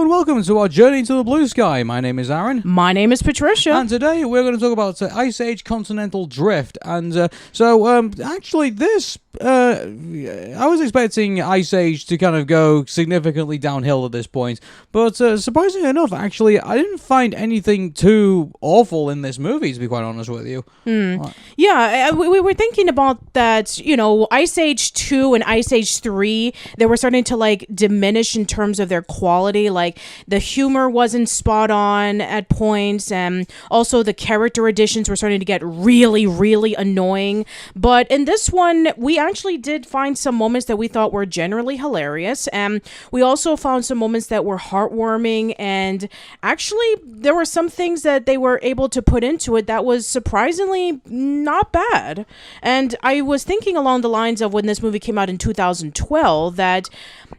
Welcome to our journey to the blue sky. My name is Arun. My name is Patricia. And today we're going to talk about Ice Age Continental Drift. And actually this, I was expecting Ice Age to kind of go significantly downhill at this point. But surprisingly enough, actually, I didn't find anything too awful in this movie, to be quite honest with you. Yeah, we were thinking about that, Ice Age 2 and Ice Age 3, they were starting to, diminish in terms of their quality. The humor wasn't spot on at points, and also the character additions were starting to get really, really annoying. But in this one, we actually did find some moments that we thought were generally hilarious, and we also found some moments that were heartwarming, and actually there were some things that they were able to put into it that was surprisingly not bad. And I was thinking along the lines of when this movie came out in 2012 that,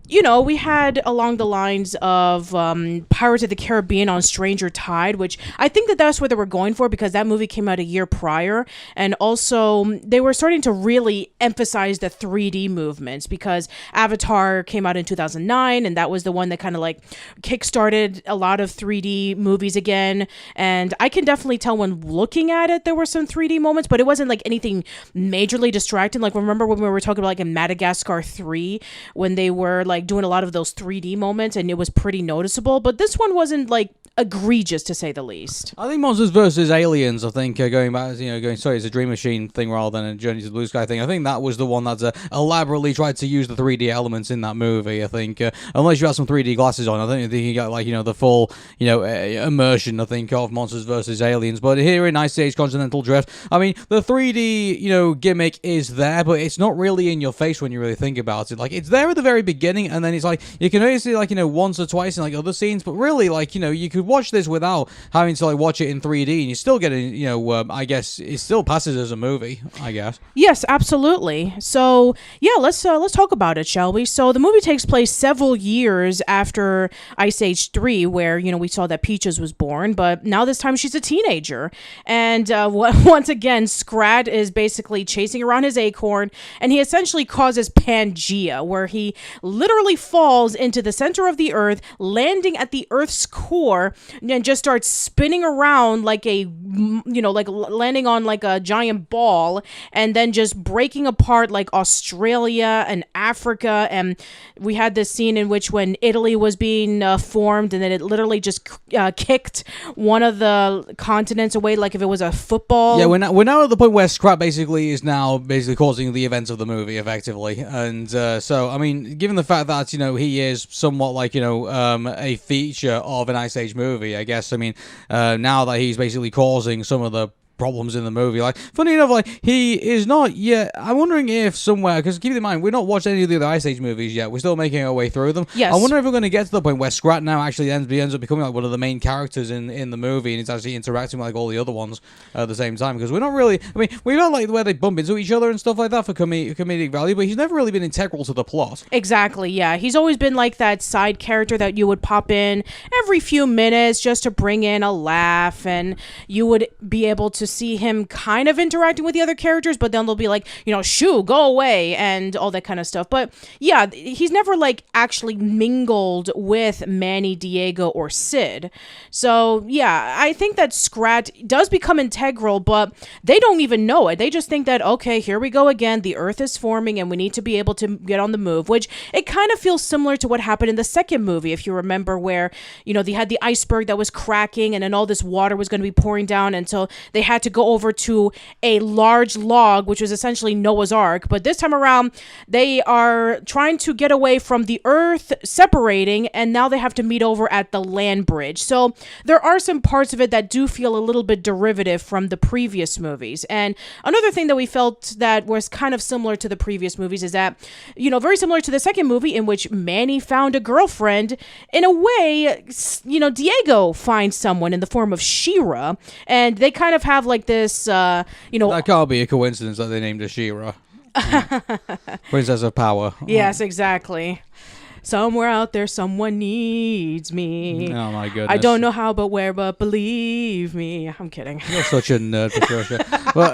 we had along the lines of Pirates of the Caribbean on Stranger Tide, which I think that's what they were going for because that movie came out a year prior. And also they were starting to really emphasize the 3D movements because Avatar came out in 2009 and that was the one that kind of kickstarted a lot of 3D movies again. And I can definitely tell when looking at it, there were some 3D moments, but it wasn't anything majorly distracting. Remember when we were talking about in Madagascar 3, when they were doing a lot of those 3D moments and it was pretty noticeable, but this one wasn't egregious to say the least. I think Monsters vs. Aliens, going back, it's a Dream Machine thing rather than a Journey to the Blue Sky thing. I think that was the one that elaborately tried to use the 3D elements in that movie. I think, unless you had some 3D glasses on, I don't think you got the full, immersion, I think, of Monsters vs. Aliens. But here in Ice Age Continental Drift, I mean, the 3D, gimmick is there, but it's not really in your face when you really think about it. It's there at the very beginning, and then it's you can only see once or twice in other scenes, but really you could watch this without having to watch it in 3D, and you still get I guess it still passes as a movie, I guess. Yes, absolutely. So yeah, let's talk about it, shall we? So the movie takes place several years after Ice Age 3, where we saw that Peaches was born, but now this time she's a teenager, and once again Scrat is basically chasing around his acorn, and he essentially causes Pangea, where he literally falls into the center of the earth, landing at the earth's core, and just starts spinning around landing on a giant ball, and then just breaking apart Australia and Africa. And we had this scene in which when Italy was being formed, and then it literally just kicked one of the continents away like if it was a football. Yeah, we're now at the point where Scrat is now causing the events of the movie, effectively. And so, I mean, given the fact that, he is somewhat a feature of an Ice Age movie, I guess, I mean, now that he's basically causing some of the problems in the movie. Funny enough, he is not yet. I'm wondering if somewhere, because keep in mind, we're not watched any of the other Ice Age movies yet. We're still making our way through them. Yes. I wonder if we're going to get to the point where Scrat now actually ends up becoming one of the main characters in the movie, and it's actually interacting with all the other ones at the same time. Because we're not really. I mean, we've got where they bump into each other and stuff like that for comedic value, but he's never really been integral to the plot. Exactly. Yeah, he's always been that side character that you would pop in every few minutes just to bring in a laugh, and you would be able to see him kind of interacting with the other characters, but then they'll be shoo, go away, and all that kind of stuff. But yeah, he's never actually mingled with Manny, Diego, or Sid. So yeah, I think that Scrat does become integral, but they don't even know it. They just think that, okay, here we go again, the earth is forming and we need to be able to get on the move, which it kind of feels similar to what happened in the second movie, if you remember, where they had the iceberg that was cracking and then all this water was going to be pouring down, and so they had had to go over to a large log, which was essentially Noah's Ark. But this time around, they are trying to get away from the Earth separating, and now they have to meet over at the land bridge. So there are some parts of it that do feel a little bit derivative from the previous movies. And another thing that we felt that was kind of similar to the previous movies is that, very similar to the second movie in which Manny found a girlfriend, in a way, Diego finds someone in the form of Shira, and they kind of have like this, That can't be a coincidence that they named her Shira. Princess of Power. Yes, exactly. Somewhere out there, someone needs me. Oh, my goodness. I don't know how, but where, but believe me. I'm kidding. You're such a nerd, Patricia. Well,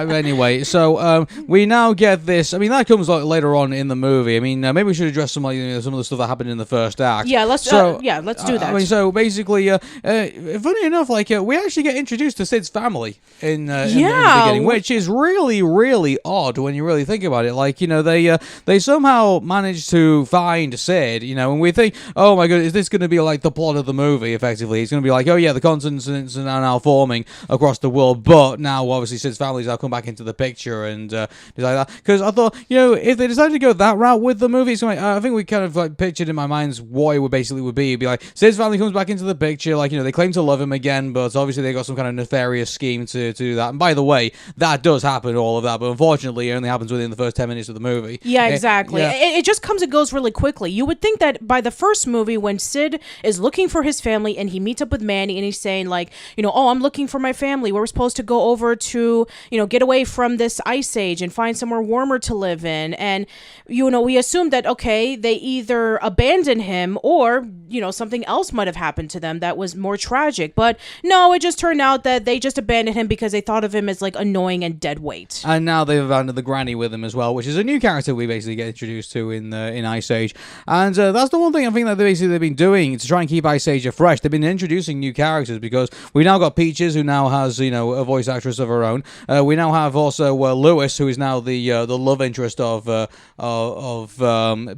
anyway, so we now get this. I mean, that comes later on in the movie. I mean, maybe we should address some of the stuff that happened in the first act. Yeah, let's do that. I mean, so basically, funny enough, we actually get introduced to Sid's family in the beginning, which is really, really odd when you really think about it. They somehow managed to find Sid, and we think, oh my god, is this going to be like the plot of the movie? Effectively, it's going to be like, oh yeah, the continents are now forming across the world, but now obviously Sid's family's now come back into the picture and things like that. Because I thought, if they decided to go that route with the movie, so I think we kind of pictured in my minds what it would be. It'd be like Sid's family comes back into the picture, they claim to love him again, but obviously they got some kind of nefarious scheme to do that. And by the way, that does happen, all of that, but unfortunately, it only happens within the first 10 minutes of the movie. Yeah, exactly. It just comes and goes really quickly. You would think that by the first movie, when Sid is looking for his family and he meets up with Manny and he's saying oh, I'm looking for my family. We're supposed to go over to, get away from this ice age and find somewhere warmer to live in. And, we assumed that, okay, they either abandoned him or, something else might have happened to them that was more tragic. But no, it just turned out that they just abandoned him because they thought of him as annoying and dead weight. And now they've abandoned the granny with him as well, which is a new character we basically get introduced to in Ice Age. And that's the one thing I think that they've been doing to try and keep Ice Age fresh. They've been introducing new characters because we now got Peaches, who now has a voice actress of her own. We now have also Lewis, who is now the love interest of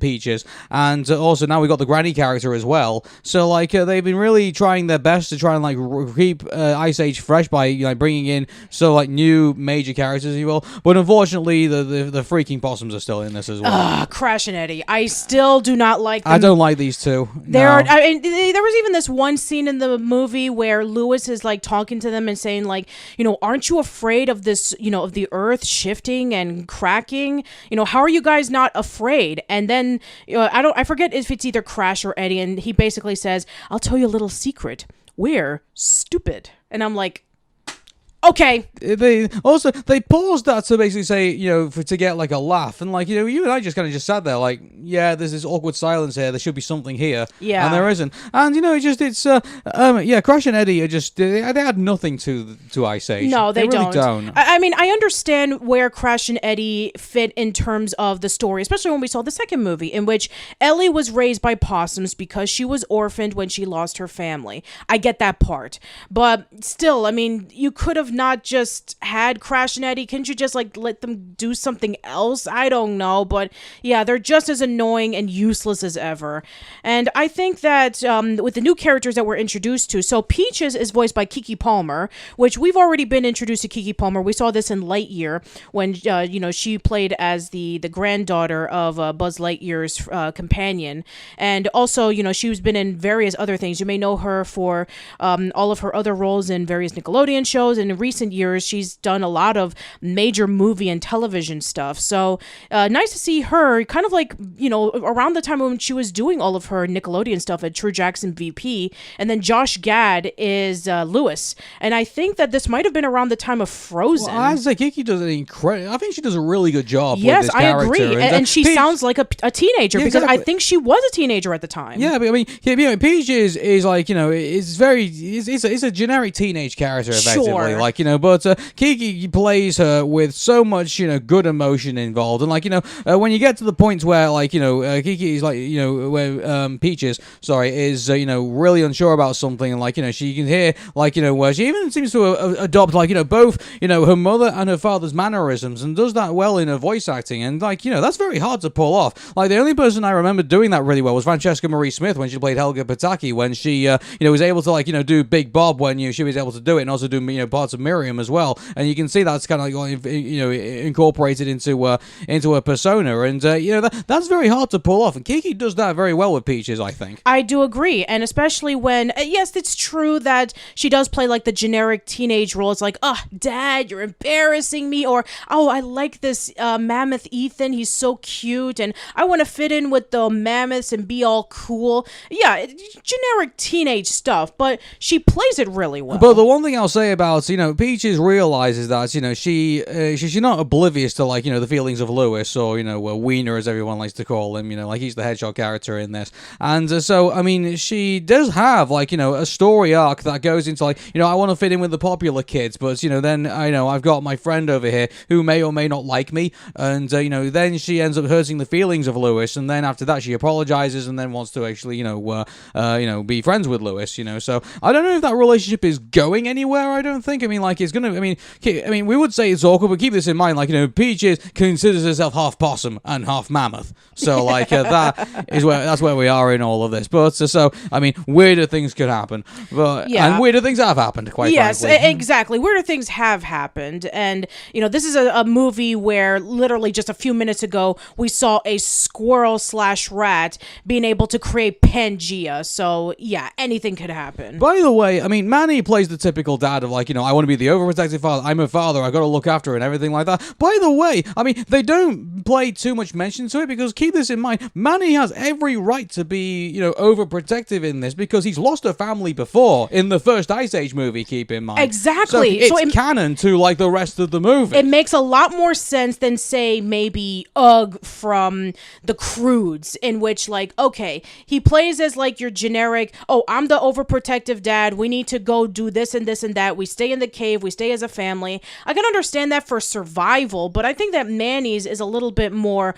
Peaches, and also now we got the granny character as well. So they've been really trying their best to try and keep Ice Age fresh by bringing in new major characters, if you will. But unfortunately, the freaking possums are still in this as well. Crash and Eddie. I still do not like them. I don't like these two. There was even this one scene in the movie where Lewis is talking to them and saying aren't you afraid of this, of the earth shifting and cracking? How are you guys not afraid? And then I forget if it's either Crash or Eddie, and he basically says, I'll tell you a little secret. We're stupid. And I'm like, okay. They paused that to basically say, to get a laugh, and you and I just kind of sat there there's this awkward silence here. There should be something here, and there isn't. And Crash and Eddie are just they add nothing to Ice Age. No, they really don't. I mean, I understand where Crash and Eddie fit in terms of the story, especially when we saw the second movie, in which Ellie was raised by possums because she was orphaned when she lost her family. I get that part, but still, I mean, you could have not just had Crash and Eddie. Can't you just let them do something else? I don't know, but yeah, they're just as annoying and useless as ever. And I think that with the new characters that we're introduced to, so Peaches is voiced by Keke Palmer, which we've already been introduced to Keke Palmer. We saw this in Lightyear when she played as the granddaughter of Buzz Lightyear's companion, and also she's been in various other things. You may know her for all of her other roles in various Nickelodeon shows, and in recent years she's done a lot of major movie and television stuff. So nice to see her kind of around the time when she was doing all of her Nickelodeon stuff at True Jackson VP. And then Josh Gad is Lewis, and I think that this might have been around the time of Frozen. Well, I say Keke does an incredible. I think she does a really good job. Yes, with this I character. agree, and she sounds like a teenager, because exactly. I think she was a teenager at the time. Yeah, but I mean, Peaches is it's a generic teenage character effectively. Sure. But Keke plays her with so much good emotion involved, and when you get to the point where Keke is where Peaches is really unsure about something, and she can hear where she even seems to adopt both her mother and her father's mannerisms, and does that well in her voice acting, and that's very hard to pull off. The only person I remember doing that really well was Francesca Marie Smith when she played Helga Pataki, when she was able to do Big Bob when she was able to do it, and also do parts of to Miriam as well, and you can see that's kind of like, incorporated into a persona, and that's very hard to pull off, and Kiki does that very well with Peaches, I think. I do agree, and especially when, yes, it's true that she does play like the generic teenage role. It's like, oh, Dad, you're embarrassing me, or, oh, I like this mammoth Ethan, he's so cute, and I want to fit in with the mammoths and be all cool. Yeah, generic teenage stuff, but she plays it really well. But the one thing I'll say about, Peaches realizes that, she's not oblivious to, like, the feelings of Lewis, or, Wiener, as everyone likes to call him, like, he's the hedgehog character in this. And so, I mean, she does have, like, a story arc that goes into, like, I want to fit in with the popular kids, but, then, I've got my friend over here who may or may not like me, and, then she ends up hurting the feelings of Lewis, and then after that she apologizes and then wants to actually, be friends with Lewis, so I don't know if that relationship is going anywhere. I don't think. I mean, like, it's gonna. I mean, we would say it's awkward, but keep this in mind. Like, Peaches considers herself half possum and half mammoth, so like that's where we are in all of this. But so I mean, weirder things could happen, but and weirder things have happened. Quite frankly, exactly. Weirder things have happened, and this is a movie where literally just a few minutes ago we saw a squirrel/rat being able to create Pangea. So yeah, anything could happen. By the way, I mean, Manny plays the typical dad of, like, I want to be the overprotective father. I'm a father. I've got to look after her and everything like that. By the way, I mean, they don't play too much mention to it, because keep this in mind, Manny has every right to be, overprotective in this, because he's lost a family before in the first Ice Age movie, keep in mind. Exactly. So it's canon to, like, the rest of the movie. It makes a lot more sense than, say, maybe Ugg from The Croods, in which, like, okay, he plays as, like, your generic, oh, I'm the overprotective dad, we need to go do this and this and that, we stay in the cave, we stay as a family. I can understand that for survival, but I think that Manny's is a little bit more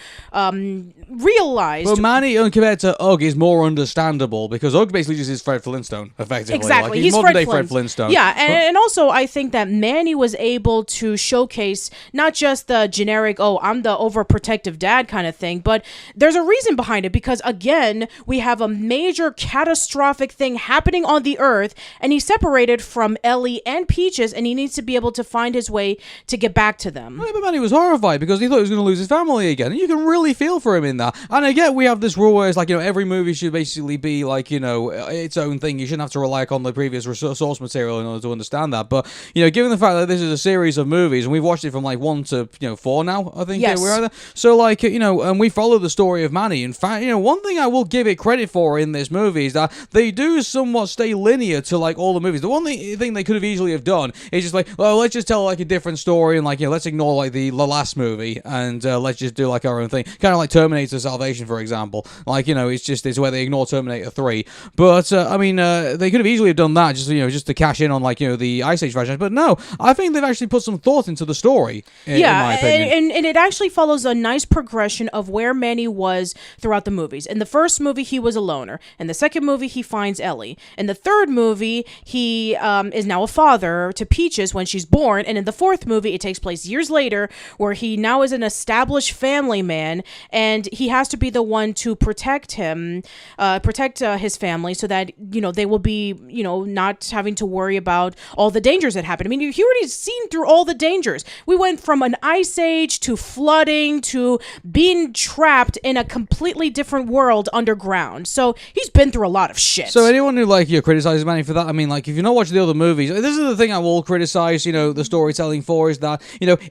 realized. But Manny, compared to Ugg, is more understandable, because Ugg basically just is Fred Flintstone, effectively. Exactly. Like, he's modern-day Fred Flintstone. Yeah, and also I think that Manny was able to showcase not just the generic, oh, I'm the overprotective dad kind of thing, but there's a reason behind it, because, again, we have a major catastrophic thing happening on the Earth, and he's separated from Ellie and Peaches, and he needs to be able to find his way to get back to them. Well, but Manny was horrified, because he thought he was going to lose his family again, and you can really feel for him in that. And again, we have this rule where it's like, every movie should basically be like, its own thing. You shouldn't have to rely on the previous source material in order to understand that. But, given the fact that this is a series of movies, and we've watched it from like 1 to 4 now, I think. Yes. We're either. So, like, and we follow the story of Manny. In fact, one thing I will give it credit for in this movie is that they do somewhat stay linear to, like, all the movies. The one thing they could have easily have done is just like, well, let's just tell, like, a different story, and, like, let's ignore, like, the last movie, and let's just do, like, our own thing. Kind of like Terminator Salvation, for example. Like, it's where they ignore Terminator 3. But, I mean, they could have easily have done that, just to cash in on, like, the Ice Age franchise. But no, I think they've actually put some thought into the story, in my opinion. And it actually follows a nice progression of where Manny was throughout the movies. In the first movie, he was a loner. In the second movie, he finds Ellie. In the third movie, he is now a father to Peaches when she's born. And in the fourth movie, it takes place years later, where he now is an established family man, and he has to be the one to protect him, his family, so that, they will be, not having to worry about all the dangers that happen. I mean, he already seen through all the dangers. We went from an ice age to flooding to being trapped in a completely different world underground. So he's been through a lot of shit. So anyone who, like, criticizes Manny for that, I mean, like, if you're not watching the other movies, this is the thing I will criticize, the storytelling for, is that,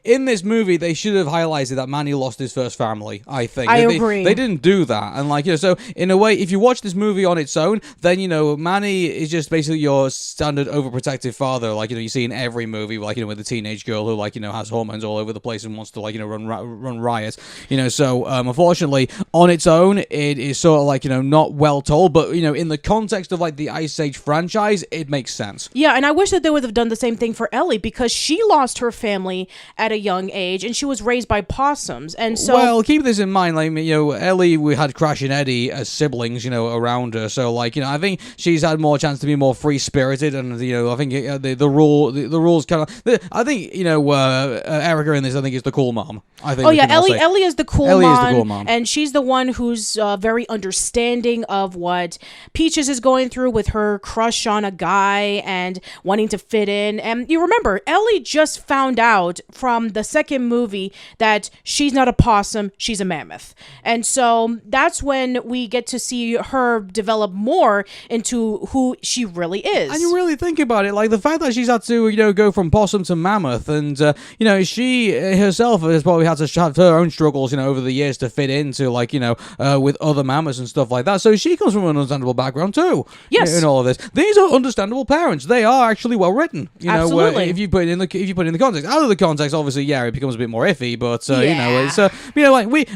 in this movie, they should have highlighted that Manny lost his first family, I think. I agree. They didn't do that. And, like, so in a way, if you watch this movie on its own, then, Manny is just basically your standard overprotective father, like, you see in every movie, like, with a teenage girl who, like, has hormones all over the place and wants to, like, run riot, so unfortunately, on its own, it is sort of, like, not well told, but, in the context of, like, the Ice Age franchise, it makes sense. Yeah, and I wish that they would have done the same thing for Ellie, because she lost her family at a young age, and she was raised by possums, and so... Well, keep this in mind, like, Ellie, we had Crash and Eddie as siblings, around her, so, like, I think she's had more chance to be more free-spirited, and, I think the rules kind of... I think, Erica in this, I think, is the cool mom. I think. Oh, yeah, Ellie is the cool Ellie mom, is the cool mom, and she's the one who's very understanding of what Peaches is going through with her crush on a guy and wanting to fit in, again. And you remember, Ellie just found out from the second movie that she's not a possum, she's a mammoth. And so that's when we get to see her develop more into who she really is. And you really think about it, like the fact that she's had to, go from possum to mammoth, and she herself has probably had to have her own struggles, over the years to fit into, with other mammoths and stuff like that. So she comes from an understandable background too. Yes. In all of this, these are understandable parents. They are actually well written. Absolutely. If you put it in the context, out of the context, obviously, yeah, it becomes a bit more iffy. But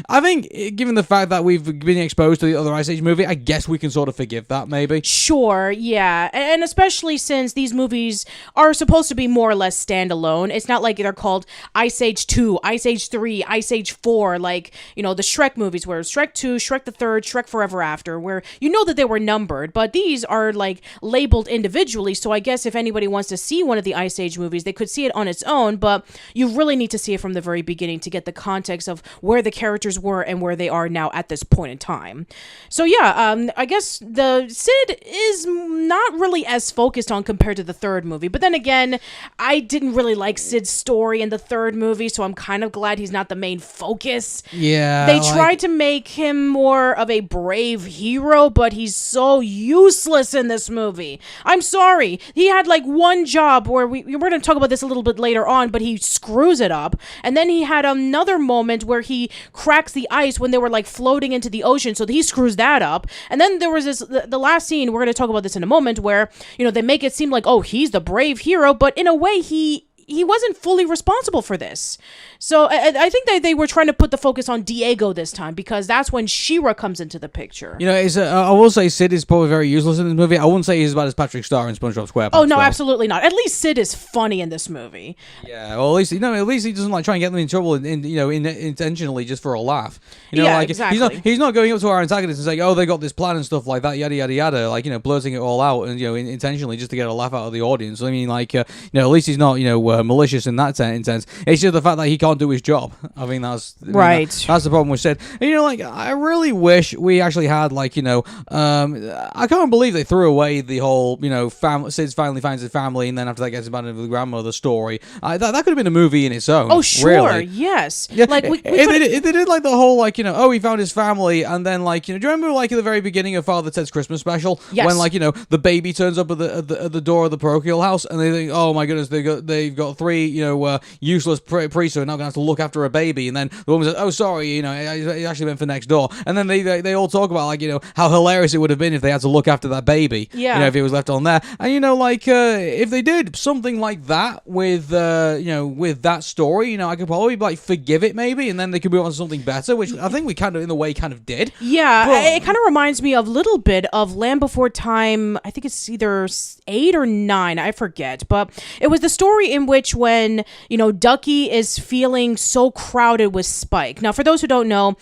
I think given the fact that we've been exposed to the other Ice Age movie, I guess we can sort of forgive that maybe. Sure, yeah. And especially since these movies are supposed to be more or less standalone. It's not like they're called Ice Age 2, Ice Age 3, Ice Age 4, like, the Shrek movies where Shrek 2, Shrek the Third, Shrek Forever After, where that they were numbered, but these are like labeled individually. So I guess if anybody wants to see one of the Ice Age movies, they could see it on its own, but you really need to see it from the very beginning to get the context of where the characters were and where they are now at this point in time. So yeah, I guess the Sid is not really as focused on compared to the third movie, but then again, I didn't really like Sid's story in the third movie, so I'm kind of glad he's not the main focus. Yeah, they tried to make him more of a brave hero, but he's so useless in this movie. I'm sorry. He had like one job where we're going to talk about this a little bit later on, but he screws it up. And then he had another moment where he cracks the ice when they were like floating into the ocean, so he screws that up. And then there was the last scene, we're going to talk about this in a moment, where, they make it seem like, oh, he's the brave hero, but in a way he wasn't fully responsible for this. So I think that they were trying to put the focus on Diego this time, because that's when Shira comes into the picture. I will say Sid is probably very useless in this movie. I wouldn't say he's as bad as Patrick Star in SpongeBob SquarePants. Oh, no, absolutely not. At least Sid is funny in this movie. Yeah, well, at least he doesn't like try and get them in trouble intentionally just for a laugh. Exactly. He's not going up to our antagonist and saying, oh, they got this plan and stuff like that, yada, yada, yada, blurting it all out and, intentionally just to get a laugh out of the audience. I mean, at least he's not, malicious in that sense. It's just the fact that he can't do his job. I mean, that's right. That's the problem with Sid. And, I really wish we actually had, I can't believe they threw away the whole, Sid finally finds his family and then after that gets abandoned with the grandmother story. That could have been a movie in its own. Oh, sure, really. yes. Yeah, they did the whole, oh, he found his family, and then, do you remember, at the very beginning of Father Ted's Christmas special? Yes. When, the baby turns up at the door of the parochial house, and they think, oh my goodness, they've got three, useless priests who are now going to have to look after a baby, and then the woman says, oh, sorry, it actually meant for next door, and then they all talk about, how hilarious it would have been if they had to look after that baby, if it was left on there, and, if they did something like that with that story, I could probably, forgive it maybe, and then they could move on to something better, which I think we kind of, in a way, kind of did. Yeah, it kind of reminds me of a little bit of Land Before Time. I think it's either 8 or 9, I forget, but it was the story in which when, Ducky is feeling so crowded with Spike. Now, for those who don't know,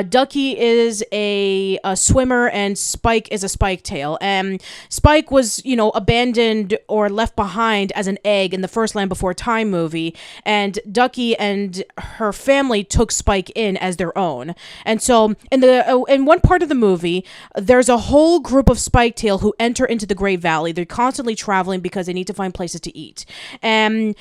Ducky is a swimmer and Spike is a spiketail, and Spike was, abandoned or left behind as an egg in the first Land Before Time movie, and Ducky and her family took Spike in as their own. And so in one part of the movie, there's a whole group of spiketail who enter into the Great Valley. They're constantly traveling because they need to find places to eat. And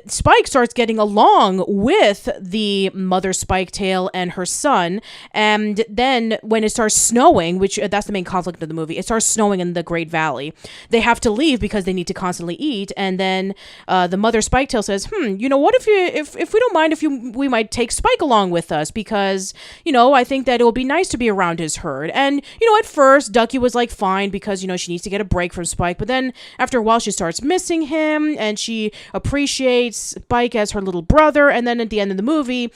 Spike starts getting along with the mother spiketail and her son. And then when it starts snowing, which that's the main conflict of the movie, it starts snowing in the Great Valley. They have to leave because they need to constantly eat. And then the mother spiketail says, what if we don't mind if we might take Spike along with us, because I think that it will be nice to be around his herd. And at first Ducky was like fine because she needs to get a break from Spike, but then after a while she starts missing him and she appreciates Spike as her little brother. And then at the end of the movie,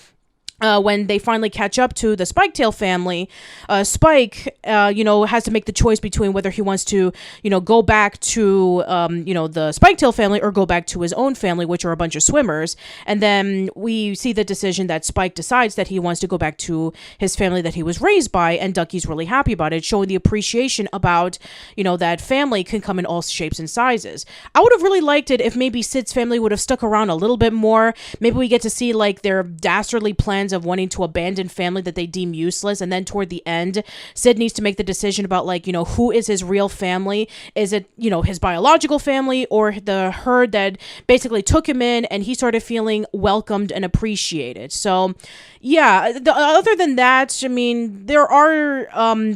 when they finally catch up to the Spiketail family, Spike, has to make the choice between whether he wants to, go back to, the Spiketail family or go back to his own family, which are a bunch of swimmers. And then we see the decision that Spike decides that he wants to go back to his family that he was raised by, and Ducky's really happy about it, showing the appreciation about, that family can come in all shapes and sizes. I would have really liked it if maybe Sid's family would have stuck around a little bit more. Maybe we get to see, their dastardly plans lines of wanting to abandon family that they deem useless. And then toward the end, Sid needs to make the decision about, like, you know, who is his real family? Is it, you know, his biological family or the herd that basically took him in and he started feeling welcomed and appreciated? So, yeah, other than that, I mean, there are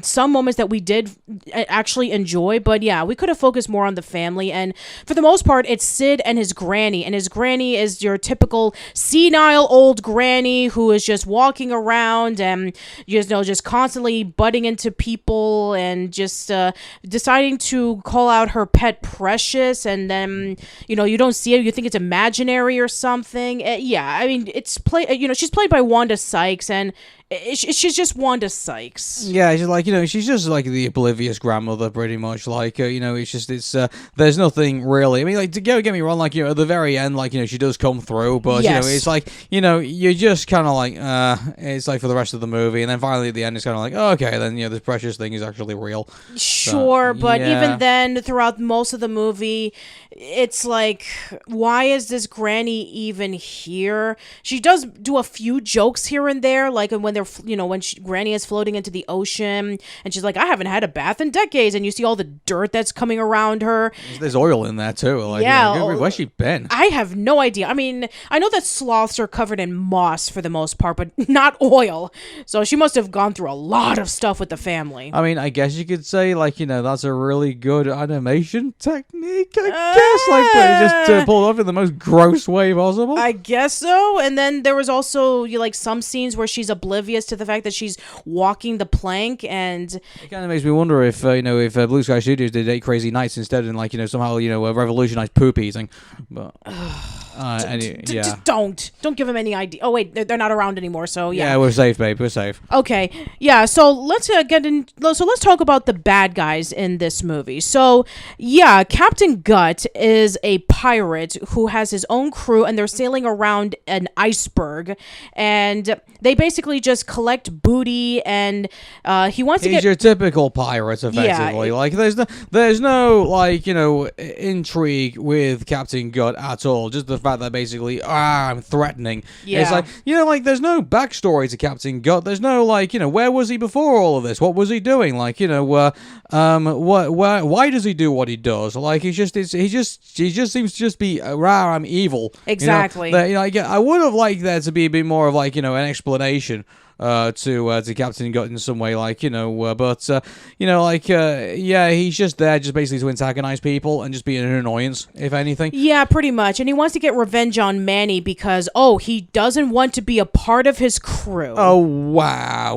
some moments that we did actually enjoy, but yeah, we could have focused more on the family. And for the most part, it's Sid and his granny, and his granny is your typical senile old granny who is just walking around and, you know, just constantly butting into people and just deciding to call out her pet Precious, and then, you know, you don't see it, you think it's imaginary or something. Yeah, I mean, it's she's played by Wanda Sykes, and she's just Wanda Sykes. Yeah, she's like, you know, she's just like the oblivious grandmother, pretty much. Like, you know, there's nothing really. I mean, like, get me wrong, like, you know, at the very end, like, you know, she does come through, but, yes. You know, it's like, you know, you're just kind of like, it's like for the rest of the movie, and then finally at the end, it's kind of like, oh, okay, then, you know, this Precious thing is actually real. Sure, but yeah. Even then, throughout most of the movie, it's like, why is this granny even here? She does do a few jokes here and there, like when they're, you know, when Granny is floating into the ocean, and she's like, I haven't had a bath in decades, and you see all the dirt that's coming around her. There's oil in there too. Like, yeah, you know, where's she been? I have no idea. I mean, I know that sloths are covered in moss for the most part, but not oil. So she must have gone through a lot of stuff with the family. I mean, I guess you could say, like, you know, that's a really good animation technique, I guess. Like, just pulled off in the most gross way possible. I guess so. And then there was also, like, some scenes where she's oblivious to the fact that she's walking the plank, and it kind of makes me wonder if, you know, if Blue Sky Studios did 8 Crazy Nights instead, and, like, you know, somehow, you know, revolutionized poop eating. But just don't give them any idea. Oh wait, they're not around anymore, so yeah. Yeah, we're safe, babe. We're safe. Okay, yeah. So let's let's talk about the bad guys in this movie. So yeah, Captain Gutt is a pirate who has his own crew, and they're sailing around an iceberg, and they basically just collect booty, and he wants to get. He's your typical pirate, effectively. Yeah, like there's no like, you know, intrigue with Captain Gutt at all. Just the fact that basically, I'm threatening. Yeah. It's like, you know, like there's no backstory to Captain Gutt. There's no, like, you know, where was he before all of this? What was he doing? Like, you know, why does he do what he does? Like, he just seems to just be I'm evil. Exactly. You know, I would have liked there to be a bit more of, like, you know, an explanation to Captain Gutt in some way, like, you know, but you know, like, yeah, he's just there just basically to antagonize people and just be an annoyance, if anything. Yeah, pretty much. And he wants to get revenge on Manny because, he doesn't want to be a part of his crew. Oh, wow,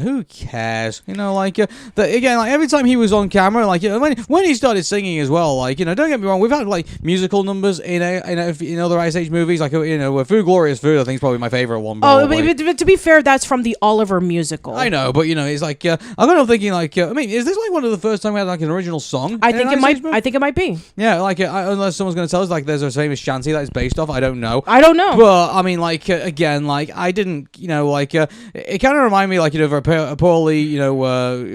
who cares? You know, like, again, like, every time he was on camera, like, you know, when he started singing as well, like, you know, don't get me wrong, we've had, like, musical numbers in other Ice Age movies, like, you know, Food Glorious Food, I think is probably my favorite one. But to be fair, that's from the Oliver musical. I know, but, you know, it's like, I'm kind of thinking, like, I mean, is this like one of the first time we had, like, an original song? I think it might be. Yeah, like, unless someone's going to tell us, like, there's a famous shanty that it's based off, I don't know. But, I mean, like, again, like, I didn't, you know, like, it kind of reminded me, like, you know, of a poorly, you know,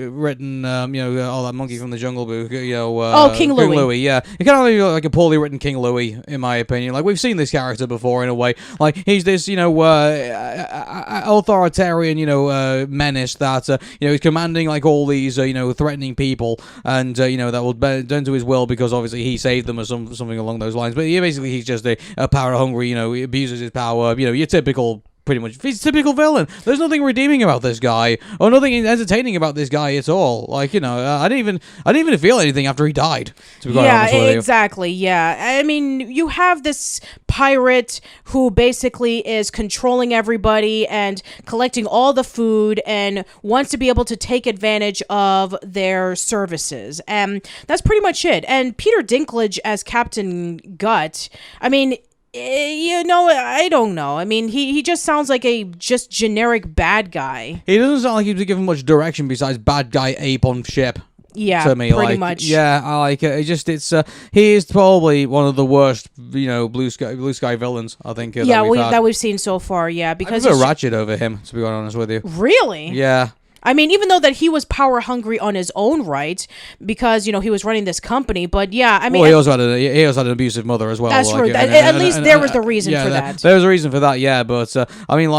written, you know, that Monkey from the Jungle Book, you know, King Louie. Yeah. It kind of reminded me of, like, a poorly written King Louie, in my opinion. Like, we've seen this character before, in a way. Like, he's this, you know, authoritarian, you know, menace that, you know, he's commanding, like, all these, you know, threatening people, and, you know, that will bend to his will because obviously he saved them or something along those lines. But yeah, basically he's just a power hungry, you know, he abuses his power, you know, your typical. Pretty much, he's a typical villain. There's nothing redeeming about this guy, or nothing entertaining about this guy at all. Like, you know, I didn't even feel anything after he died. To be quite honest with you. Exactly. Yeah, I mean, you have this pirate who basically is controlling everybody and collecting all the food and wants to be able to take advantage of their services, and that's pretty much it. And Peter Dinklage as Captain Gutt, I mean. You know, I don't know. I mean, he just sounds like a just generic bad guy. He doesn't sound like he was given much direction besides bad guy ape on ship. Yeah, to me, pretty like, much. Yeah, I like it. He is probably one of the worst, you know, blue sky villains, I think. That we've seen so far. Yeah, because I prefer Ratchet over him, to be quite honest with you. Really? Yeah. I mean, even though that he was power hungry on his own right, because he was running this company. But yeah, I mean, well, he also had an abusive mother as well. That's true. At least there was the reason for that. There was a reason for that, yeah. But I mean,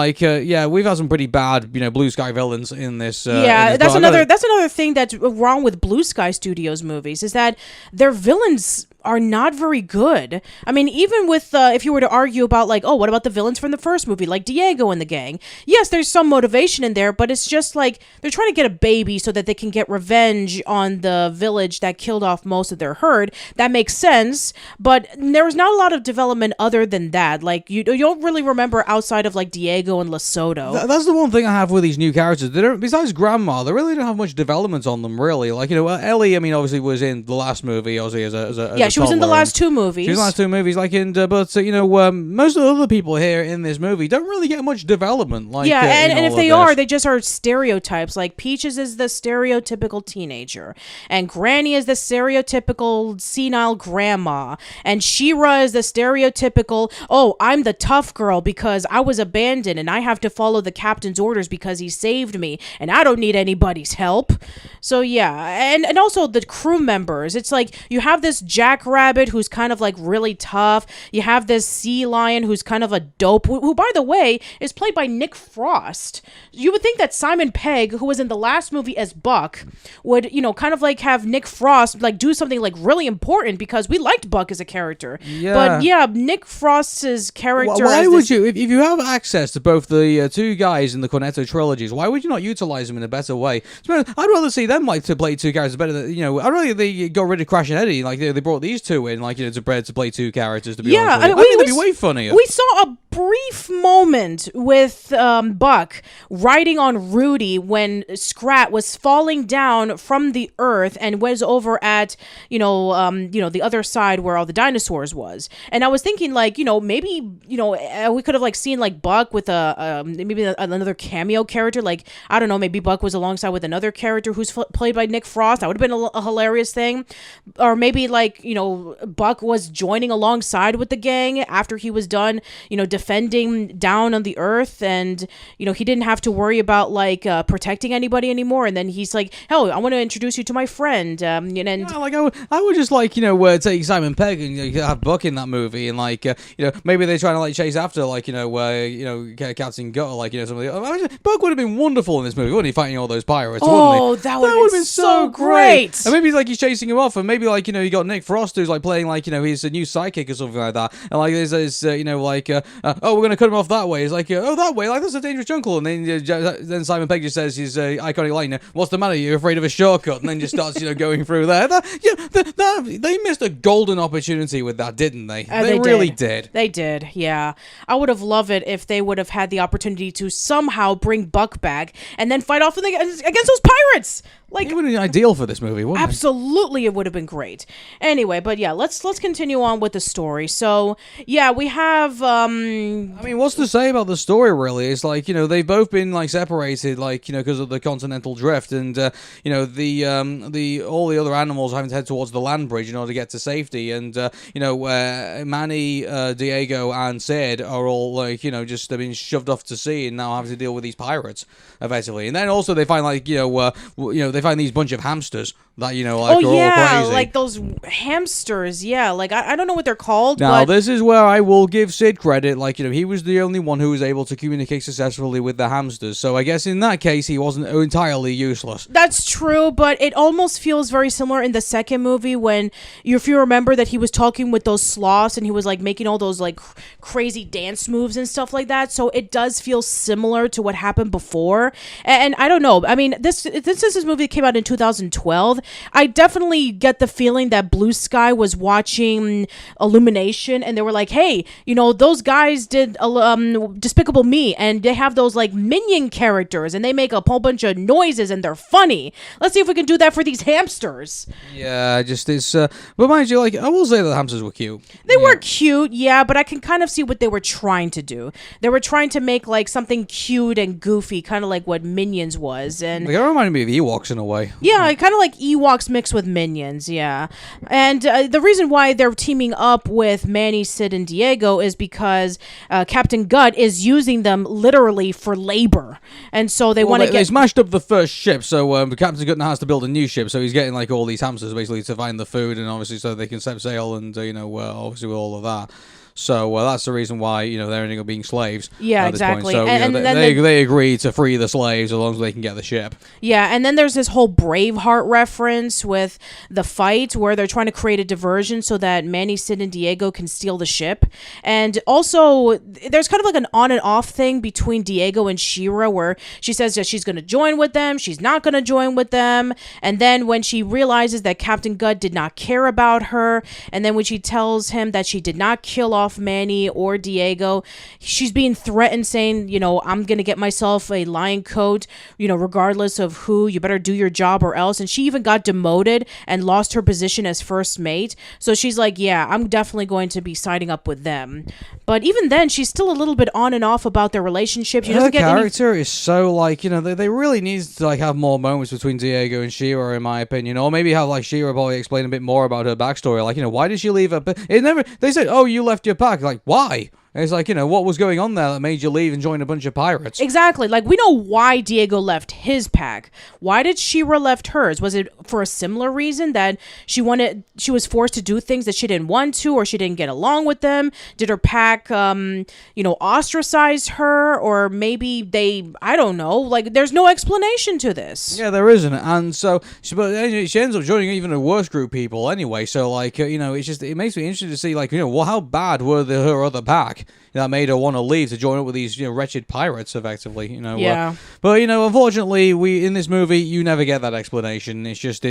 we've had some pretty bad, blue sky villains in this. That's another thing that's wrong with Blue Sky Studios movies is that their villains are not very good. I mean, even with, if you were to argue about, what about the villains from the first movie, like Diego and the gang? Yes, there's some motivation in there, but it's just like they're trying to get a baby so that they can get revenge on the village that killed off most of their herd. That makes sense, but there was not a lot of development other than that. Like, you don't really remember outside of, Diego and Lesotho. That's the one thing I have with these new characters. They don't, besides Grandma, they really don't have much development on them, really. Ellie, I mean, obviously was in the last movie, obviously, as a she was in the last two movies. She was in the last two movies, most of the other people here in this movie don't really get much development. And if they are, they just are stereotypes. Like Peaches is the stereotypical teenager, and Granny is the stereotypical senile grandma, and Shira is the stereotypical, I'm the tough girl because I was abandoned and I have to follow the captain's orders because he saved me and I don't need anybody's help. So yeah, and also the crew members. It's like you have this jackrabbit who's kind of really tough. You have this sea lion who's kind of a dope, who by the way is played by Nick Frost. You would think that Simon Pegg, who was in the last movie as Buck, would kind of have Nick Frost do something really important because we liked Buck as a character. Yeah. But yeah, Nick Frost's character. Why would you, if you have access to both the two guys in the Cornetto trilogies, why would you not utilize them in a better way? I'd rather see them to play two characters better than I'd rather they got rid of Crash and Eddie, they brought these two in to play two characters. To be honest with you. I think that'd be way funnier. We saw a brief moment with Buck riding on Rudy when Scrat was falling down from the earth and was over at the other side where all the dinosaurs was. And I was thinking maybe we could have seen Buck with maybe another cameo character, I don't know, maybe Buck was alongside with another character who's played by Nick Frost. That would have been a hilarious thing. Or maybe Buck was joining alongside with the gang after he was done defending down on the earth, and he didn't have to worry about protecting anybody anymore, and then he's like, hell, I want to introduce you to my friend, I would just take Simon Pegg and have Buck in that movie, and maybe they're trying to chase after Captain Gutt, or something. Buck would have been wonderful in this movie, wouldn't he, fighting all those pirates? Oh, that would have been so great. And maybe he's chasing him off, and maybe you got Nick Frost who's playing his new sidekick or something like that, and there's we're gonna cut him off that way. It's that way, that's a dangerous jungle, and then Simon Pegg just says his iconic line, what's the matter, you're afraid of a shortcut, and then just starts going through there. They missed a golden opportunity with that, didn't they? They really did. They did, yeah. I would have loved it if they would have had the opportunity to somehow bring Buck back and then fight off against those pirates. It would have been ideal for this movie, wouldn't it? Absolutely, it would have been great. Anyway, but yeah, let's continue on with the story. So, yeah, we have... I mean, what's to say about the story, really? It's they've both been, separated, because of the Continental Drift, and, all the other animals are having to head towards the land bridge in order to get to safety, and, Manny, Diego, and Sid are all, just been shoved off to sea and now having to deal with these pirates, effectively. And then also they find, they find these bunch of hamsters that are all crazy. Those hamsters. Yeah, I don't know what they're called. Now this is where I will give Sid credit. He was the only one who was able to communicate successfully with the hamsters. So I guess in that case he wasn't entirely useless. That's true, but it almost feels very similar in the second movie when if you remember that he was talking with those sloths and he was making all those crazy dance moves and stuff like that. So it does feel similar to what happened before. And I don't know. I mean, this is this movie that came out in 2012. I definitely get the feeling that Blue Sky was watching Illumination and they were like, hey, those guys did Despicable Me, and they have those minion characters and they make a whole bunch of noises and they're funny. Let's see if we can do that for these hamsters. Yeah, but mind you, I will say that the hamsters were cute. They were cute, yeah, but I can kind of see what they were trying to do. They were trying to make something cute and goofy, kind of like what Minions was. And it reminded me of Ewoks in a way. Yeah, kind of like Ewoks mixed with minions, yeah. And the reason why they're teaming up with Manny, Sid, and Diego is because Captain Gutt is using them literally for labor. And so they want to get... They smashed up the first ship, so Captain Gutt now has to build a new ship, so he's getting like all these hamsters basically to find the food, and obviously so they can set sail and, obviously with all of that. So that's the reason why they're ending up being slaves. Yeah, at this exactly. Point. So and then they agree to free the slaves as long as they can get the ship. Yeah, and then there's this whole Braveheart reference with the fight where they're trying to create a diversion so that Manny, Sid, and Diego can steal the ship. And also, there's kind of like an on and off thing between Diego and Shira where she says that she's going to join with them, she's not going to join with them. And then when she realizes that Captain Gutt did not care about her, and then when she tells him that she did not kill off Manny or Diego, she's being threatened saying, I'm going to get myself a lion coat, regardless of who, you better do your job or else. And she even got demoted and lost her position as first mate. So she's like, yeah, I'm definitely going to be siding up with them. But even then, she's still a little bit on and off about their relationship. She doesn't get character is so they really need to have more moments between Diego and Shira, in my opinion, or maybe have Shira probably explain a bit more about her backstory. Why did she leave her? They said, oh, you left your pack. Why? And it's what was going on there that made you leave and join a bunch of pirates? Exactly. We know why Diego left his pack. Why did Shira left hers? Was it for a similar reason that she was forced to do things that she didn't want to, or she didn't get along with them? Did her pack, ostracize her? Or maybe I don't know. There's no explanation to this. Yeah, there isn't. And so, she ends up joining even a worse group of people anyway. So, it makes me interested to see, how bad were her other pack that made her want to leave to join up with these wretched pirates, effectively. Yeah. But unfortunately, in this movie, you never get that explanation. It's just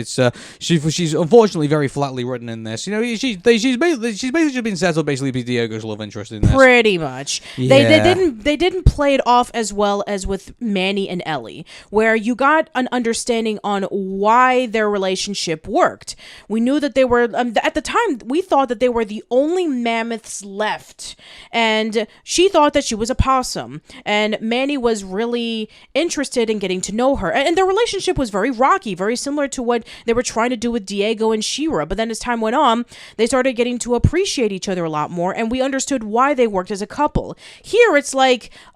she's unfortunately very flatly written in this. She's basically just been set up basically to be Diego's love interest in this. Pretty much. Yeah. They didn't play it off as well as with Manny and Ellie, where you got an understanding on why their relationship worked. We knew that they were at the time we thought that they were the only mammoths left. And she thought that she was a possum. And Manny was really interested in getting to know her. And their relationship was very rocky, very similar to what they were trying to do with Diego and Shira. But then as time went on, they started getting to appreciate each other a lot more. And we understood why they worked as a couple. Here, it's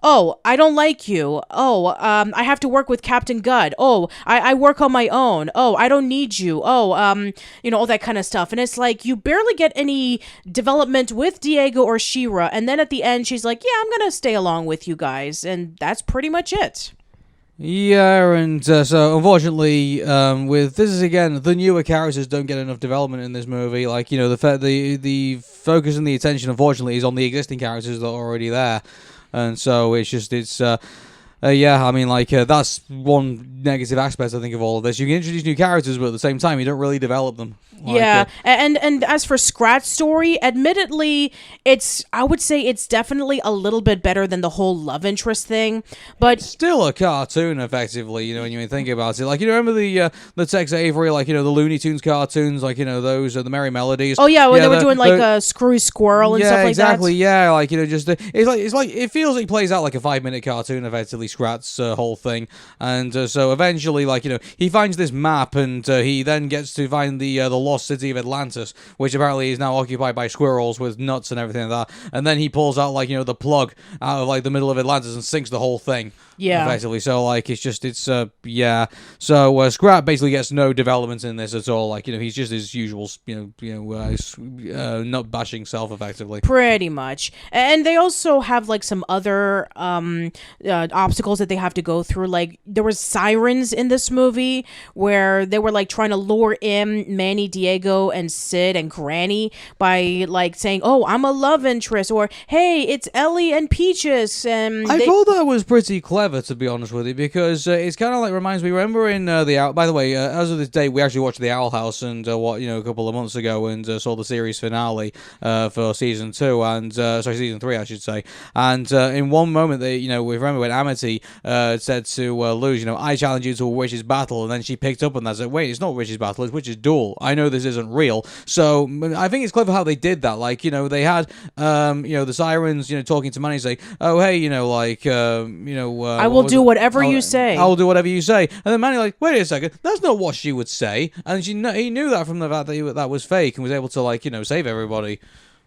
oh, I don't like you. Oh, I have to work with Captain Gutt. Oh, I work on my own. Oh, I don't need you. Oh, all that kind of stuff. And it's you barely get any development with Diego or Shira. And then at the end, she's like, yeah, I'm going to stay along with you guys. And that's pretty much it. Yeah, and so unfortunately, with this is again the newer characters don't get enough development in this movie. The focus and the attention, unfortunately, is on the existing characters that are already there, and so that's one negative aspect, I think, of all of this. You can introduce new characters, but at the same time, you don't really develop them. And as for Scrat's story, admittedly, I would say it's definitely a little bit better than the whole love interest thing, but... It's still a cartoon, effectively, when you think about it. Remember the Tex Avery, the Looney Tunes cartoons, those are the Merry Melodies. Oh, yeah, when they were doing, a Screwy Squirrel and stuff like exactly, that. Yeah, it feels like it plays out like a 5-minute cartoon, effectively, Scrat's whole thing. And so eventually, he finds this map, and he then gets to find the lost city of Atlantis, which apparently is now occupied by squirrels with nuts and everything like that. And then he pulls out the plug out of the middle of Atlantis and sinks the whole thing. Yeah. Effectively. So So Scrat basically gets no development in this at all. He's just his usual nut bashing self, effectively. Pretty much. And they also have some other obstacles that they have to go through. There was sirens in this movie where they were trying to lure in Manny, Diego, and Sid and Granny by saying, oh, I'm a love interest, or hey, it's Ellie and Peaches. I thought that was pretty clever, to be honest with you, because it's kind of reminds me, remember in the Owl, by the way, as of this day, we actually watched the Owl House and a couple of months ago, and saw the series finale for season 2 and season 3, I should say. And in one moment, we remember when Amity Betty said to Luz, I challenge you to a witch's battle, and then she picked up on that and said, wait, it's not witch's battle, it's witch's duel. I know this isn't real. So I think it's clever how they did that. Like, they had, the sirens, talking to Manny, say, oh, hey, I will do whatever you say. I will do whatever you say. And then Manny, like, wait a second, that's not what she would say. And he knew that from the fact that that was fake and was able to, save everybody.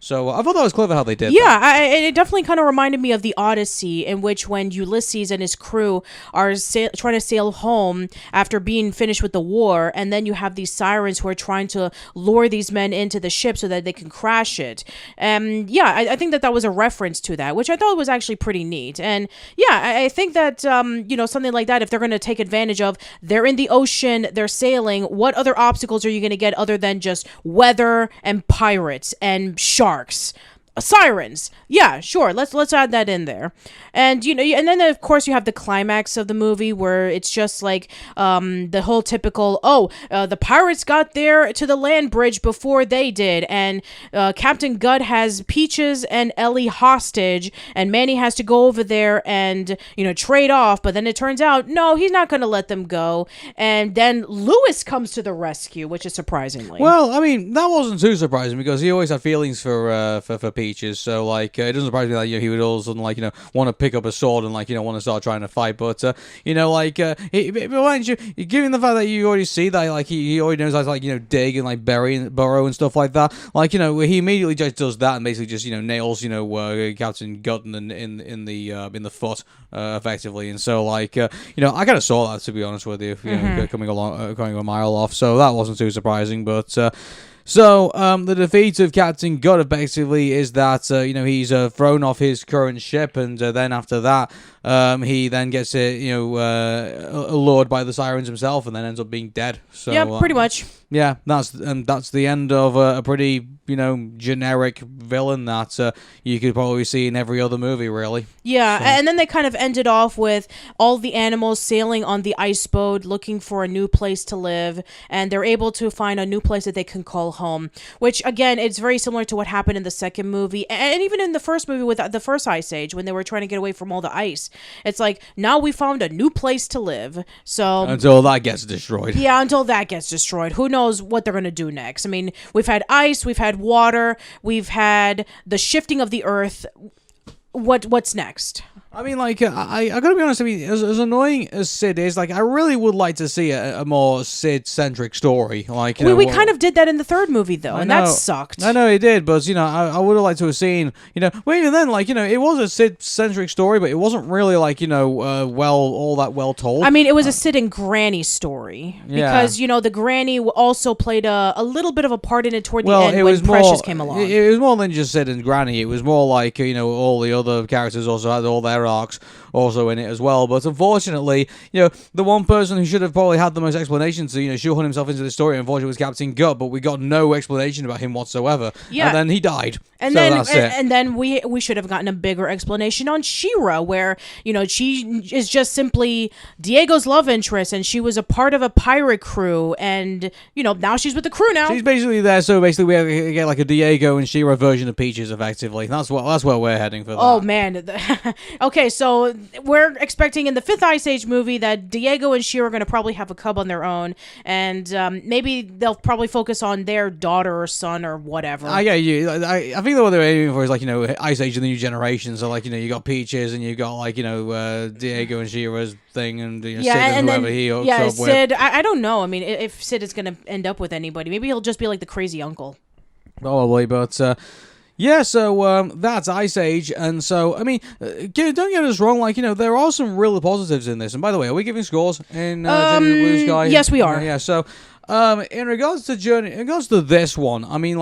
So I thought that was clever how they did that. It definitely kind of reminded me of the Odyssey, in which when Ulysses and his crew are trying to sail home after being finished with the war, and then you have these sirens who are trying to lure these men into the ship so that they can crash it. I think that was a reference to that, which I thought was actually pretty neat. And I think that, something like that, if they're going to take advantage of, they're in the ocean, they're sailing, what other obstacles are you going to get other than just weather and pirates and sharks? Sirens. Yeah, sure. Let's add that in there. And and then of course you have the climax of the movie where it's just like the whole typical the pirates got there to the land bridge before they did, and Captain Gutt has Peaches and Ellie hostage, and Manny has to go over there and trade off, but then it turns out no, he's not going to let them go, and then Lewis comes to the rescue, which is surprisingly. Well, I mean, that wasn't too surprising because he always had feelings for Peaches, so like it doesn't surprise me that he would all of a sudden want to pick up a sword and want to start trying to fight. But given the fact that you already see that he already knows how to dig and bury and burrow and stuff like that, he immediately just does that and basically just nails Captain Gutt in the foot effectively. And so I kind of saw that, to be honest with you, coming a mile off, so that wasn't too surprising. But So, the defeat of Captain Gutt effectively is that, he's thrown off his current ship, and then after that, he then gets, lured by the sirens himself, and then ends up being dead. So, yeah, pretty much. Yeah, that's the end of a pretty, generic villain that you could probably see in every other movie, really. Yeah, so. And then they kind of ended off with all the animals sailing on the ice boat, looking for a new place to live, and they're able to find a new place that they can call home, which, again, it's very similar to what happened in the second movie, and even in the first movie with the first Ice Age, when they were trying to get away from all the ice. It's like, now we found a new place to live, so... Until that gets destroyed. Yeah, until that gets destroyed. Who knows what they're going to do next? I mean, we've had ice, we've had water, we've had the shifting of the earth. What's next? I mean, I gotta be honest, I mean, as annoying as Sid is, I really would like to see a more Sid-centric story. We kind of did that in the third movie, though, and that sucked. I know it did, but, I would have liked to have seen, well, even then, it was a Sid-centric story, but it wasn't really, all that well told. I mean, it was a Sid and Granny story, because, the Granny also played a little bit of a part in it toward the end when Precious came along. It was more than just Sid and Granny. It was more all the other characters also had all their arcs also in it as well. But unfortunately, the one person who should have probably had the most explanation to, shoehorn himself into the story, unfortunately, was Captain Gutt, but we got no explanation about him whatsoever. Yeah. And then he died. And then we should have gotten a bigger explanation on Shira, where, she is just simply Diego's love interest, and she was a part of a pirate crew, and, now she's with the crew now. She's basically there, so basically we get a Diego and Shira version of Peaches, effectively. That's where we're heading for that. Oh, man. Okay, so we're expecting in the fifth Ice Age movie that Diego and Shira are going to probably have a cub on their own, and maybe they'll probably focus on their daughter or son or whatever. I get you. I think that what they're aiming for is Ice Age and the new generation. So you got Peaches and you got Diego and Shira's thing, and Sid and whoever he hooks up with. Sid. I don't know. I mean, if Sid is going to end up with anybody, maybe he'll just be like the crazy uncle. Probably, but. Yeah, so that's Ice Age, and so, I mean, don't get us wrong, there are some real positives in this, and by the way, are we giving scores in Blue Sky? Yes, we are. Yeah, so... in regards to this one, I mean,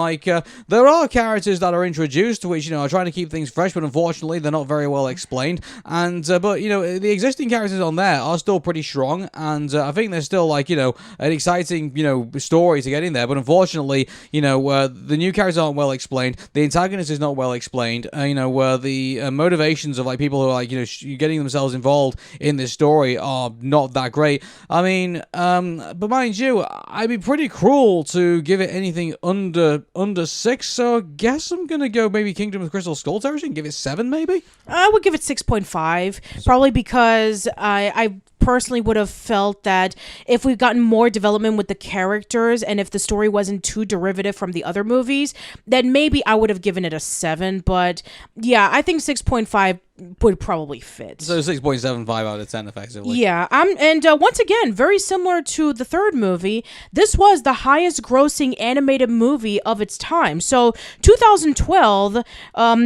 there are characters that are introduced, which, are trying to keep things fresh, but unfortunately, they're not very well explained, and, but, the existing characters on there are still pretty strong, and I think there's still, an exciting, story to get in there, but unfortunately, the new characters aren't well explained, the antagonist is not well explained, where the motivations of, people who are, getting themselves involved in this story are not that great. I mean, but mind you, I'd be pretty cruel to give it anything under 6, so I guess I'm gonna go maybe Kingdom of Crystal Skull Territory and give it 7, maybe. I would give it 6.5, probably because I personally would have felt that if we've gotten more development with the characters and if the story wasn't too derivative from the other movies, then maybe I would have given it a 7. But yeah, I think 6.5 would probably fit. So 6.75 out of 10, effectively. Yeah, and once again, very similar to the third movie, this was the highest grossing animated movie of its time. So 2012,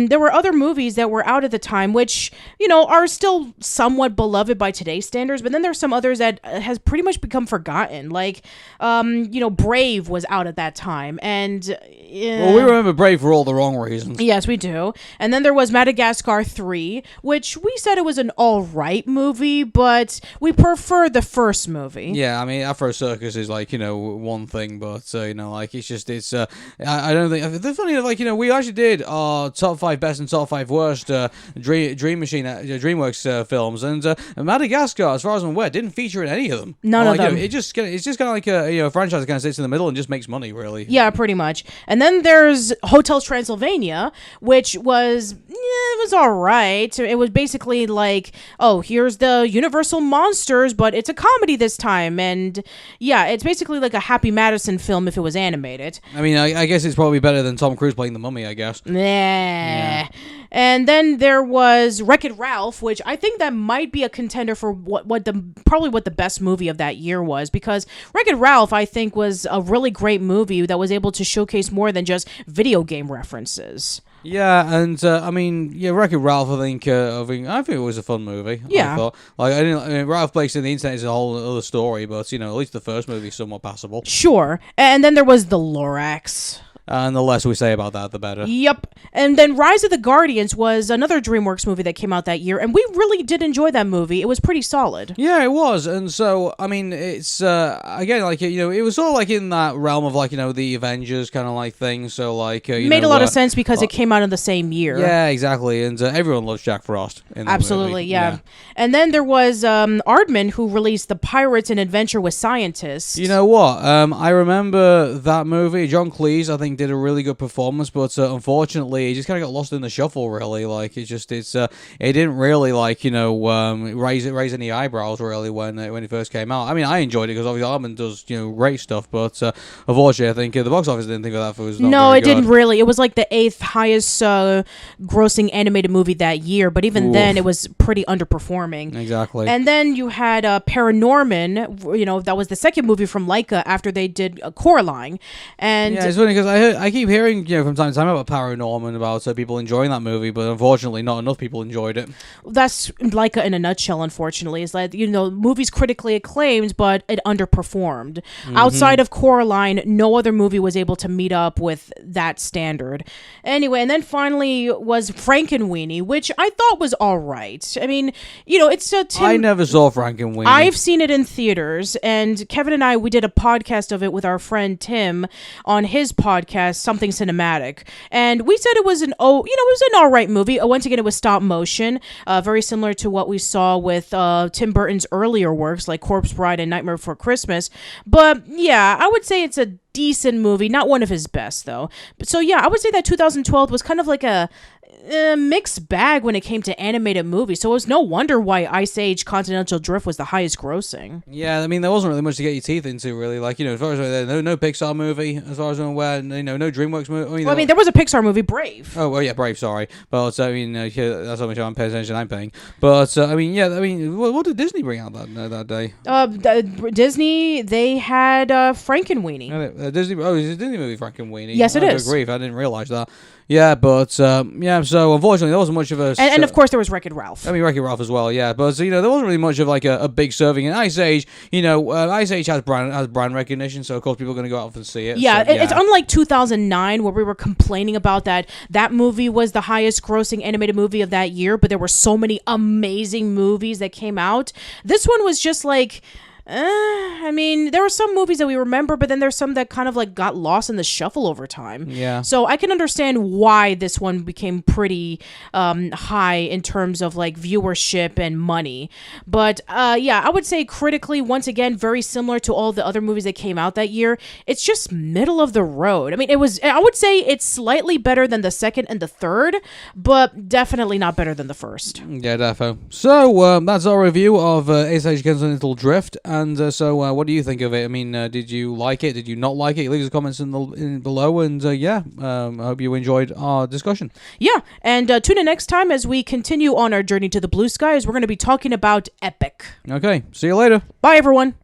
there were other movies that were out at the time, which, you know, are still somewhat beloved by today's standards, but then there's some others that has pretty much become forgotten. Like, you know, Brave was out at that time, and... Well, we remember Brave for all the wrong reasons. Yes, we do. And then there was Madagascar 3, which we said it was an all-right movie, but we prefer the first movie. Yeah, I mean, Afro Circus is like, you know, one thing, but, you know, like, it's just, it's, I don't think, the funny, like, you know, we actually did our top 5 best and top 5 worst Dream Machine, DreamWorks films, and Madagascar, as far as I'm aware, didn't feature in any of them. None of them. You know, it's just kind of like a, you know, a franchise that kind of sits in the middle and just makes money, really. Yeah, pretty much. And then there's Hotel Transylvania, which was, it was all right. It was basically like, oh, here's the Universal monsters, but it's a comedy this time. And yeah, it's basically like a Happy Madison film if it was animated. I mean, I guess it's probably better than Tom Cruise playing the Mummy, I guess. Yeah. And then there was Wreck-It Ralph, which I think that might be a contender for what the best movie of that year was, because Wreck-It Ralph, I think, was a really great movie that was able to showcase more than just video game references. Yeah, and I mean, yeah, Wreck-It Ralph. I think it was a fun movie. Yeah, I thought. Like, I mean, Ralph Breaks in the Internet is a whole other story, but you know, at least the first movie is somewhat passable. Sure, and then there was The Lorax. And the less we say about that, the better. Yep. And then Rise of the Guardians was another DreamWorks movie that came out that year, and we really did enjoy that movie. It was pretty solid. Yeah, it was. And so, I mean, it's, again, like, you know, it was all, like, in that realm of, like, you know, the Avengers kind of, like, thing. So, like, you made know, a lot of sense because it came out in the same year. Yeah, exactly. And everyone loves Jack Frost in that Absolutely, movie. yeah. And then there was Aardman, who released The Pirates and Adventure with Scientists. You know what? I remember that movie. John Cleese, I think, did a really good performance, but unfortunately, it just kind of got lost in the shuffle. Really, like it didn't really, like, you know, raise any eyebrows really when it first came out. I mean, I enjoyed it because obviously Aardman does, you know, great stuff, but unfortunately, I think the box office didn't think of that. It was not very good. Didn't really. It was like the 8th highest grossing animated movie that year, but even then, it was pretty underperforming. Exactly. And then you had Paranorman. You know, that was the second movie from Laika after they did Coraline. And yeah, it's funny because I keep hearing, you know, from time to time about Paranorman, about people enjoying that movie, but unfortunately not enough people enjoyed it. That's Laika in a nutshell, unfortunately. It's like, you know, movie's critically acclaimed, but it underperformed. Mm-hmm. Outside of Coraline, no other movie was able to meet up with that standard. Anyway, and then finally was Frankenweenie, which I thought was all right. I mean, you know, it's a I never saw Frankenweenie. I've seen it in theaters, and Kevin and I, we did a podcast of it with our friend Tim on his podcast, Something Cinematic, and we said it was it was an all right movie. Once again, it was stop motion, very similar to what we saw with Tim Burton's earlier works like Corpse Bride and Nightmare Before Christmas. But yeah, I would say it's a decent movie, not one of his best though. So yeah, I would say that 2012 was kind of like a mixed bag when it came to animated movies, so it was no wonder why Ice Age Continental Drift was the highest grossing. Yeah, I mean, there wasn't really much to get your teeth into, really. Like, you know, as far as no Pixar movie, as far as I'm aware, you know, no DreamWorks movie. I mean, there was a Pixar movie, Brave. Oh, well, yeah, Brave, sorry. But, I mean, yeah, that's how much I'm paying attention I'm paying. But, I mean, yeah, I mean, what did Disney bring out that day? Disney, they had Frankenweenie. Disney, is it a Disney movie, Frankenweenie? Yes, it is. Good grief, I didn't realize that. Yeah, but, yeah, so unfortunately there wasn't much of a... And of course there was Wreck-It Ralph. I mean, Wreck-It Ralph as well, yeah. But, you know, there wasn't really much of, like, a big serving. In Ice Age, you know, Ice Age has brand recognition, so of course people are going to go out and see it. Yeah, so, it's unlike 2009 where we were complaining about that movie was the highest grossing animated movie of that year, but there were so many amazing movies that came out. This one was just like... I mean, there were some movies that we remember, but then there's some that kind of like got lost in the shuffle over time. Yeah. So I can understand why this one became pretty high in terms of like viewership and money. But yeah, I would say critically, once again, very similar to all the other movies that came out that year. It's just middle of the road. I mean, I would say it's slightly better than the second and the third, but definitely not better than the first. Yeah, defo. So that's our review of Ace Age Continental Drift. And so what do you think of it? I mean, did you like it? Did you not like it? Leave us comments in below. And I hope you enjoyed our discussion. Yeah, and tune in next time as we continue on our journey to the blue skies. We're going to be talking about Epic. Okay, see you later. Bye, everyone.